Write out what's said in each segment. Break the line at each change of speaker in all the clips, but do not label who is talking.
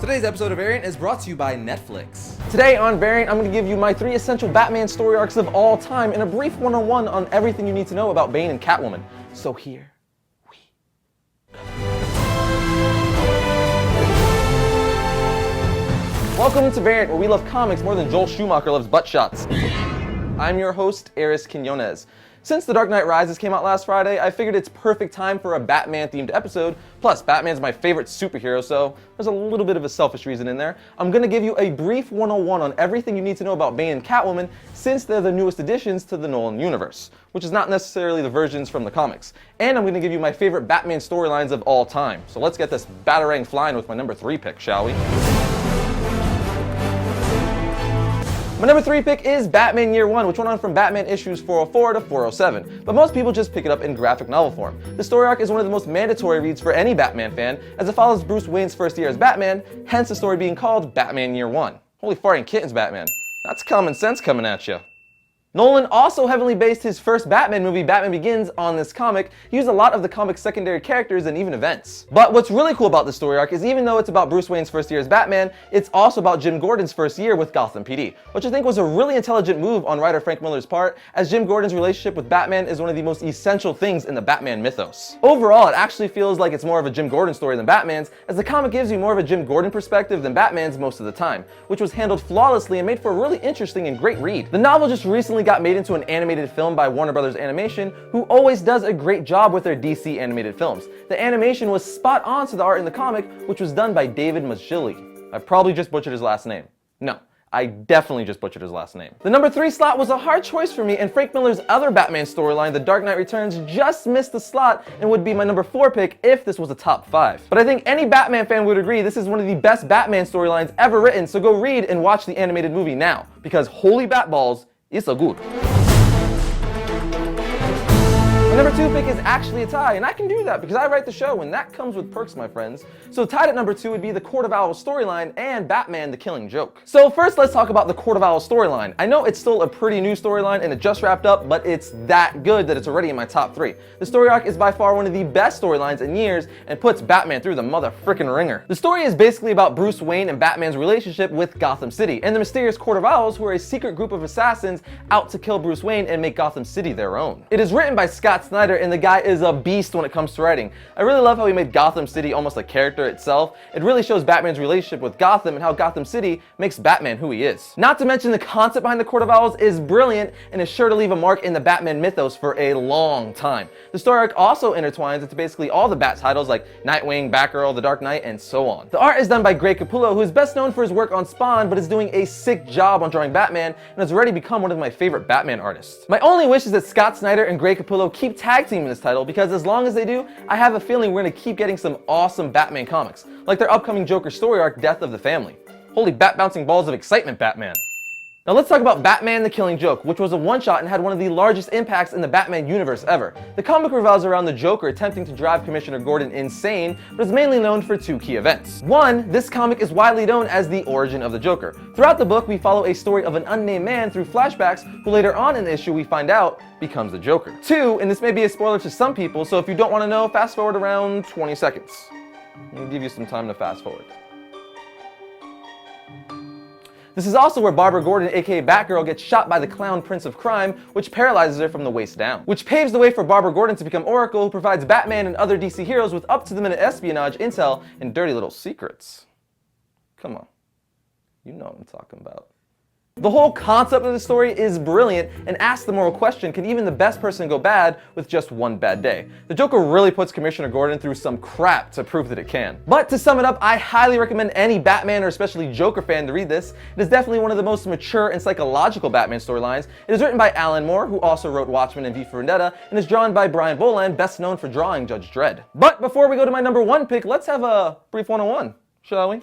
Today's episode of Variant is brought to you by Netflix.
Today on Variant, I'm going to give you my 3 essential Batman story arcs of all time and a brief one-on-one on everything you need to know about Bane and Catwoman. So here we go. Welcome to Variant, where we love comics more than Joel Schumacher loves butt shots. I'm your host, Arris. Since The Dark Knight Rises came out last Friday, I figured it's perfect time for a Batman-themed episode. Plus, Batman's my favorite superhero, so there's a little bit of a selfish reason in there. I'm going to give you a brief 101 on everything you need to know about Bane and Catwoman, since they're the newest additions to the Nolan universe, which is not necessarily the versions from the comics. And I'm going to give you my favorite Batman storylines of all time. So let's get this batarang flying with my number 3 pick, shall we? My number 3 pick is Batman Year One, which went on from Batman issues 404 to 407, but most people just pick it up in graphic novel form. The story arc is one of the most mandatory reads for any Batman fan, as it follows Bruce Wayne's first year as Batman, hence the story being called Batman Year One. Holy farting kittens, Batman. That's common sense coming at you. Nolan also heavily based his first Batman movie, Batman Begins, on this comic. He used a lot of the comic's secondary characters and even events. But what's really cool about this story arc is even though it's about Bruce Wayne's first year as Batman, it's also about Jim Gordon's first year with Gotham PD, which I think was a really intelligent move on writer Frank Miller's part, as Jim Gordon's relationship with Batman is one of the most essential things in the Batman mythos. Overall, it actually feels like it's more of a Jim Gordon story than Batman's, as the comic gives you more of a Jim Gordon perspective than Batman's most of the time, which was handled flawlessly and made for a really interesting and great read. The novel just recently got made into an animated film by Warner Brothers Animation, who always does a great job with their DC animated films. The animation was spot on to the art in the comic, which was done by David Mazzucchelli. I probably just butchered his last name. No, I definitely just butchered his last name. The number 3 slot was a hard choice for me, and Frank Miller's other Batman storyline, The Dark Knight Returns, just missed the slot and would be my number 4 pick if this was a top 5. But I think any Batman fan would agree this is one of the best Batman storylines ever written, so go read and watch the animated movie now, because holy batballs, it's so good. My number 2 pick is actually a tie, and I can do that because I write the show, and that comes with perks, my friends. So tied at number 2 would be the Court of Owls storyline and Batman the Killing Joke. So first, let's talk about the Court of Owls storyline. I know it's still a pretty new storyline and it just wrapped up, but it's that good that it's already in my top 3. The story arc is by far one of the best storylines in years and puts Batman through the mother-frickin' ringer. The story is basically about Bruce Wayne and Batman's relationship with Gotham City and the mysterious Court of Owls, who are a secret group of assassins out to kill Bruce Wayne and make Gotham City their own. It is written by Scott Snyder, and the guy is a beast when it comes to writing. I really love how he made Gotham City almost a character itself. It really shows Batman's relationship with Gotham and how Gotham City makes Batman who he is. Not to mention the concept behind the Court of Owls is brilliant and is sure to leave a mark in the Batman mythos for a long time. The story arc also intertwines into basically all the Bat titles like Nightwing, Batgirl, The Dark Knight, and so on. The art is done by Greg Capullo, who is best known for his work on Spawn, but is doing a sick job on drawing Batman and has already become one of my favorite Batman artists. My only wish is that Scott Snyder and Greg Capullo keep tag teaming this title, because as long as they do, I have a feeling we're going to keep getting some awesome Batman comics, like their upcoming Joker story arc, Death of the Family. Holy bat-bouncing balls of excitement, Batman. Now let's talk about Batman the Killing Joke, which was a one-shot and had one of the largest impacts in the Batman universe ever. The comic revolves around the Joker attempting to drive Commissioner Gordon insane, but is mainly known for 2 key events. 1, this comic is widely known as the origin of the Joker. Throughout the book, we follow a story of an unnamed man through flashbacks, who later on in the issue we find out becomes the Joker. 2, and this may be a spoiler to some people, so if you don't want to know, fast forward around 20 seconds. I'll give you some time to fast forward. This is also where Barbara Gordon, aka Batgirl, gets shot by the clown Prince of Crime, which paralyzes her from the waist down. Which paves the way for Barbara Gordon to become Oracle, who provides Batman and other DC heroes with up-to-the-minute espionage, intel, and dirty little secrets. Come on. You know what I'm talking about. The whole concept of the story is brilliant and asks the moral question, can even the best person go bad with just one bad day? The Joker really puts Commissioner Gordon through some crap to prove that it can. But to sum it up, I highly recommend any Batman or especially Joker fan to read this. It is definitely one of the most mature and psychological Batman storylines. It is written by Alan Moore, who also wrote Watchmen and V for Vendetta, and is drawn by Brian Boland, best known for drawing Judge Dredd. But before we go to my number 1 pick, let's have a brief 101, shall we?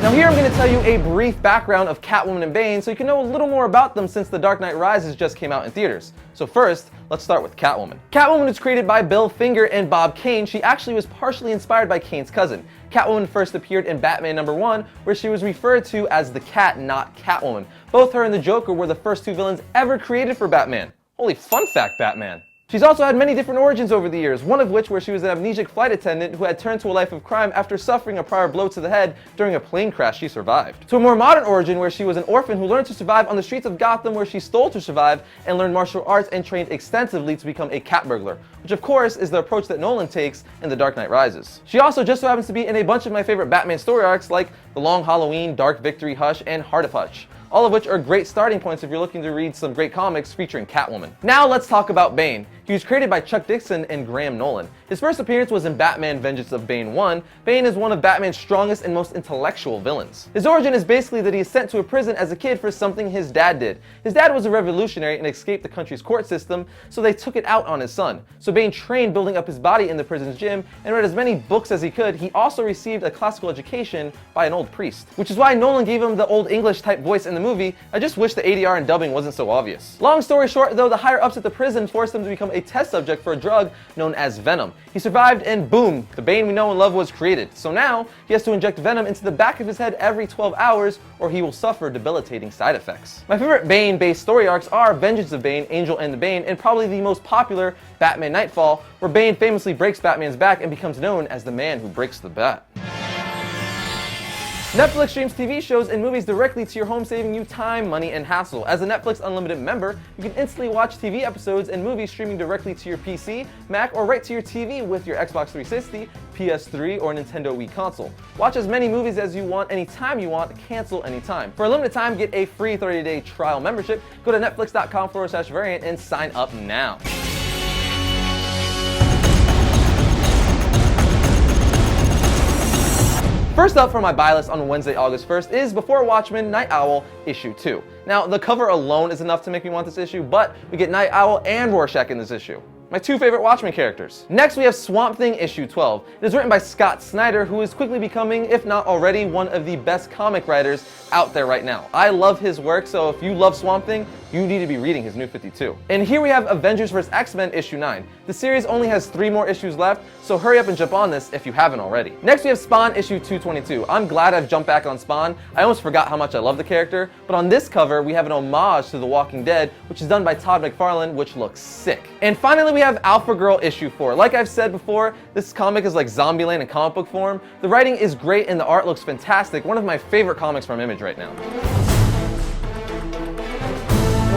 Now here I'm going to tell you a brief background of Catwoman and Bane so you can know a little more about them since The Dark Knight Rises just came out in theaters. So first, let's start with Catwoman. Catwoman was created by Bill Finger and Bob Kane. She actually was partially inspired by Kane's cousin. Catwoman first appeared in Batman #1, where she was referred to as the Cat, not Catwoman. Both her and the Joker were the first two villains ever created for Batman. Holy fun fact, Batman. She's also had many different origins over the years, one of which where she was an amnesic flight attendant who had turned to a life of crime after suffering a prior blow to the head during a plane crash she survived. To a more modern origin where she was an orphan who learned to survive on the streets of Gotham, where she stole to survive and learned martial arts and trained extensively to become a cat burglar, which of course is the approach that Nolan takes in The Dark Knight Rises. She also just so happens to be in a bunch of my favorite Batman story arcs like The Long Halloween, Dark Victory, Hush, and Heart of Hush, all of which are great starting points if you're looking to read some great comics featuring Catwoman. Now let's talk about Bane. He was created by Chuck Dixon and Graham Nolan. His first appearance was in Batman Vengeance of Bane 1. Bane is one of Batman's strongest and most intellectual villains. His origin is basically that he is sent to a prison as a kid for something his dad did. His dad was a revolutionary and escaped the country's court system, so they took it out on his son. So Bane trained building up his body in the prison's gym and read as many books as he could. He also received a classical education by an old priest, which is why Nolan gave him the old English type voice in the movie. I just wish the ADR and dubbing wasn't so obvious. Long story short though, the higher ups at the prison forced him to become a test subject for a drug known as Venom. He survived and boom, the Bane we know and love was created. So now he has to inject Venom into the back of his head every 12 hours or he will suffer debilitating side effects. My favorite Bane-based story arcs are Vengeance of Bane, Angel and the Bane, and probably the most popular, Batman Nightfall, where Bane famously breaks Batman's back and becomes known as the man who breaks the bat. Netflix streams TV shows and movies directly to your home, saving you time, money, and hassle. As a Netflix Unlimited member, you can instantly watch TV episodes and movies streaming directly to your PC, Mac, or right to your TV with your Xbox 360, PS3, or Nintendo Wii console. Watch as many movies as you want, anytime you want, cancel anytime. For a limited time, get a free 30-day trial membership. Go to netflix.com/variant and sign up now. First up for my buy list on Wednesday, August 1st is Before Watchmen, Night Owl, Issue 2. Now, the cover alone is enough to make me want this issue, but we get Night Owl and Rorschach in this issue, my two favorite Watchmen characters. Next, we have Swamp Thing issue 12. It is written by Scott Snyder, who is quickly becoming, if not already, one of the best comic writers out there right now. I love his work, so if you love Swamp Thing, you need to be reading his New 52. And here we have Avengers vs. X-Men issue 9. The series only has 3 more issues left, so hurry up and jump on this if you haven't already. Next we have Spawn issue 222. I'm glad I've jumped back on Spawn. I almost forgot how much I love the character, but on this cover we have an homage to The Walking Dead, which is done by Todd McFarlane, which looks sick. And finally we have Alpha Girl issue 4. Like I've said before, this comic is like Zombieland in comic book form. The writing is great and the art looks fantastic. One of my favorite comics from Image right now.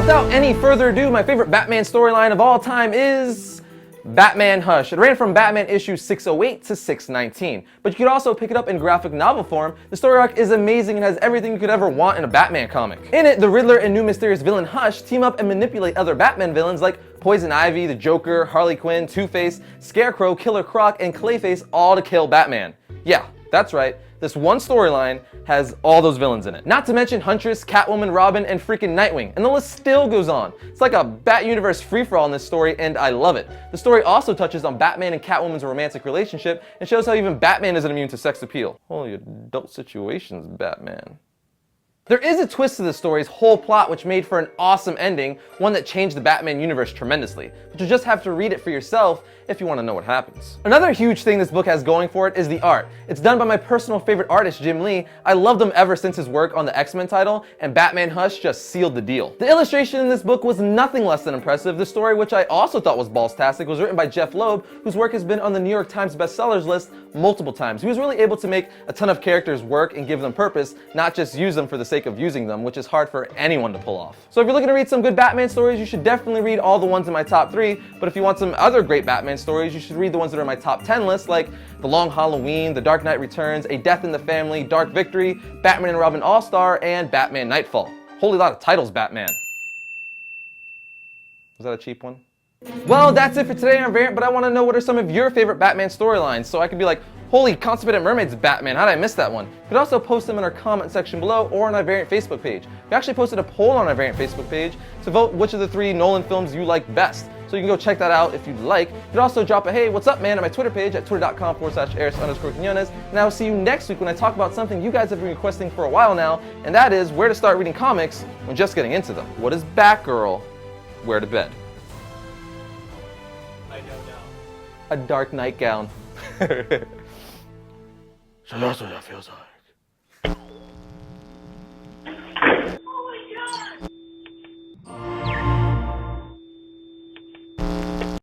Without any further ado, my favorite Batman storyline of all time is Batman Hush. It ran from Batman issue 608 to 619, but you could also pick it up in graphic novel form. The story arc is amazing and has everything you could ever want in a Batman comic. In it, the Riddler and new mysterious villain Hush team up and manipulate other Batman villains like Poison Ivy, the Joker, Harley Quinn, Two-Face, Scarecrow, Killer Croc, and Clayface, all to kill Batman. Yeah, that's right. This one storyline has all those villains in it. Not to mention Huntress, Catwoman, Robin, and freaking Nightwing. And the list still goes on. It's like a Bat Universe free-for-all in this story, and I love it. The story also touches on Batman and Catwoman's romantic relationship, and shows how even Batman isn't immune to sex appeal. Holy adult situations, Batman. There is a twist to the story's whole plot which made for an awesome ending, one that changed the Batman universe tremendously, but you'll just have to read it for yourself if you want to know what happens. Another huge thing this book has going for it is the art. It's done by my personal favorite artist, Jim Lee. I loved him ever since his work on the X-Men title, and Batman Hush just sealed the deal. The illustration in this book was nothing less than impressive. The story, which I also thought was balls-tastic, was written by Jeff Loeb, whose work has been on the New York Times bestsellers list multiple times. He was really able to make a ton of characters work and give them purpose, not just use them for the sake of using them, which is hard for anyone to pull off. So if you're looking to read some good Batman stories, you should definitely read all the ones in my top 3, but if you want some other great Batman stories, you should read the ones that are in my top 10 list, like The Long Halloween, The Dark Knight Returns, A Death in the Family, Dark Victory, Batman and Robin All-Star, and Batman Nightfall. Holy lot of titles, Batman. Was that a cheap one? Well, that's it for today on Variant, but I want to know what are some of your favorite Batman storylines, so I can be like, holy Constipated Mermaid's Batman, how did I miss that one? You could also post them in our comment section below or on our Variant Facebook page. We actually posted a poll on our Variant Facebook page to vote which of the 3 Nolan films you like best. So you can go check that out if you'd like. You could also drop a hey, what's up man, on my Twitter page at twitter.com/Arris_Quinones. And I will see you next week when I talk about something you guys have been requesting for a while now, and that is where to start reading comics when just getting into them. What does Batgirl wear to bed?
I don't know.
A dark nightgown. So that's what that feels like.